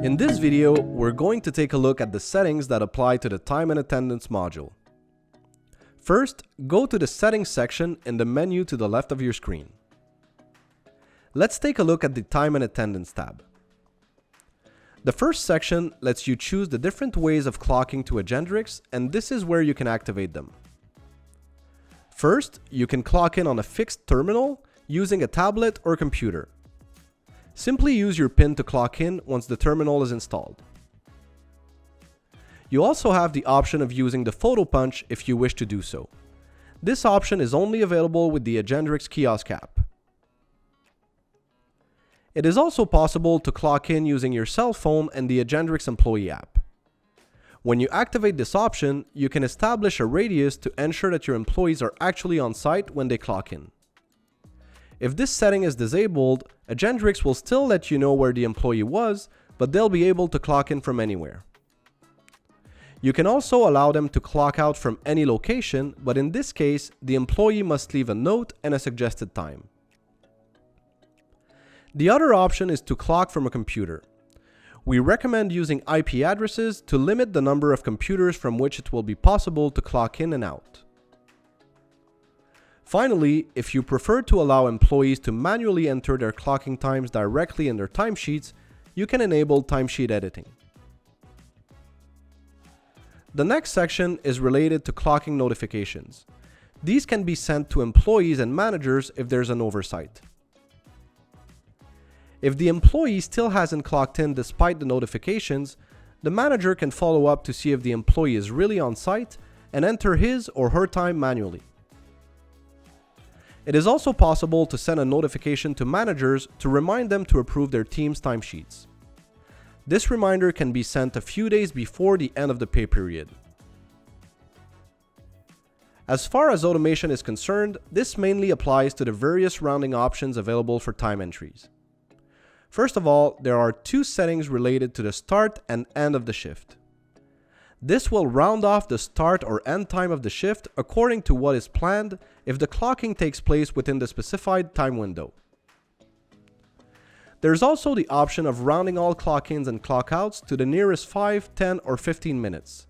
In this video, we're going to take a look at the settings that apply to the Time and Attendance module. First, go to the Settings section in the menu to the left of your screen. Let's take a look at the Time and Attendance tab. The first section lets you choose the different ways of clocking to Agendrix, and this is where you can activate them. First, you can clock in on a fixed terminal using a tablet or computer. Simply use your PIN to clock in once the terminal is installed. You also have the option of using the photo punch if you wish to do so. This option is only available with the Agendrix kiosk app. It is also possible to clock in using your cell phone and the Agendrix employee app. When you activate this option, you can establish a radius to ensure that your employees are actually on site when they clock in. If this setting is disabled, Agendrix will still let you know where the employee was, but they'll be able to clock in from anywhere. You can also allow them to clock out from any location, but in this case, the employee must leave a note and a suggested time. The other option is to clock from a computer. We recommend using IP addresses to limit the number of computers from which it will be possible to clock in and out. Finally, if you prefer to allow employees to manually enter their clocking times directly in their timesheets, you can enable timesheet editing. The next section is related to clocking notifications. These can be sent to employees and managers if there's an oversight. If the employee still hasn't clocked in despite the notifications, the manager can follow up to see if the employee is really on site and enter his or her time manually. It is also possible to send a notification to managers to remind them to approve their team's timesheets. This reminder can be sent a few days before the end of the pay period. As far as automation is concerned, this mainly applies to the various rounding options available for time entries. First of all, there are two settings related to the start and end of the shift. This will round off the start or end time of the shift according to what is planned if the clocking takes place within the specified time window. There's also the option of rounding all clock-ins and clock-outs to the nearest 5, 10, or 15 minutes.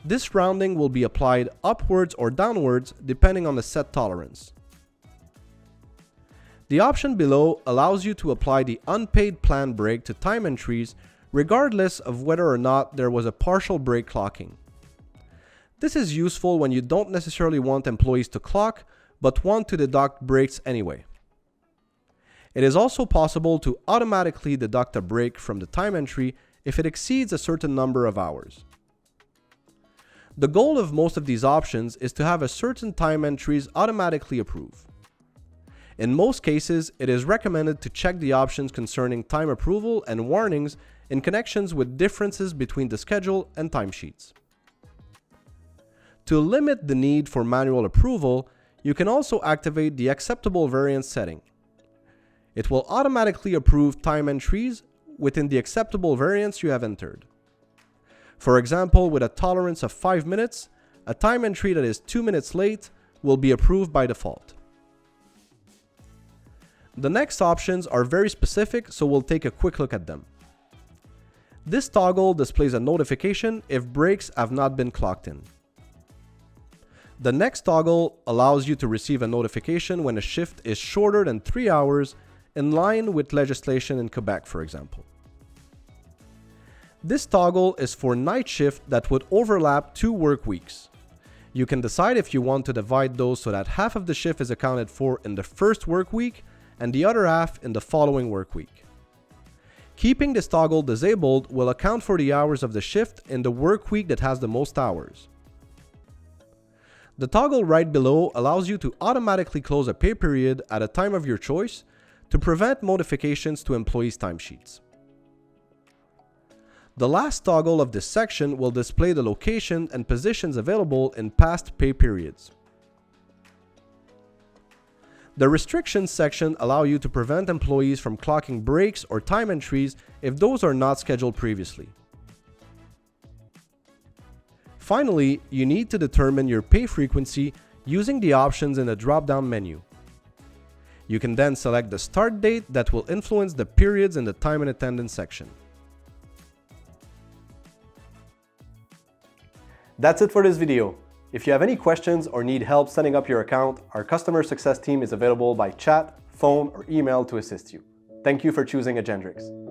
This rounding will be applied upwards or downwards depending on the set tolerance. The option below allows you to apply the unpaid planned break to time entries regardless of whether or not there was a partial break clocking. This is useful when you don't necessarily want employees to clock, but want to deduct breaks anyway. It is also possible to automatically deduct a break from the time entry if it exceeds a certain number of hours. The goal of most of these options is to have a certain time entries automatically approved. In most cases, it is recommended to check the options concerning time approval and warnings in connections with differences between the schedule and timesheets. To limit the need for manual approval, you can also activate the acceptable variance setting. It will automatically approve time entries within the acceptable variance you have entered. For example, with a tolerance of 5 minutes, a time entry that is 2 minutes late will be approved by default. The next options are very specific, so we'll take a quick look at them. This toggle displays a notification if breaks have not been clocked in. The next toggle allows you to receive a notification when a shift is shorter than 3 hours, in line with legislation in Quebec, for example. This toggle is for night shift that would overlap 2 work weeks. You can decide if you want to divide those so that half of the shift is accounted for in the first work week and the other half in the following work week. Keeping this toggle disabled will account for the hours of the shift in the work week that has the most hours. The toggle right below allows you to automatically close a pay period at a time of your choice to prevent modifications to employees' timesheets. The last toggle of this section will display the location and positions available in past pay periods. The restrictions section allow you to prevent employees from clocking breaks or time entries if those are not scheduled previously. Finally, you need to determine your pay frequency using the options in the drop-down menu. You can then select the start date that will influence the periods in the time and attendance section. That's it for this video. If you have any questions or need help setting up your account, our customer success team is available by chat, phone, or email to assist you. Thank you for choosing Agendrix.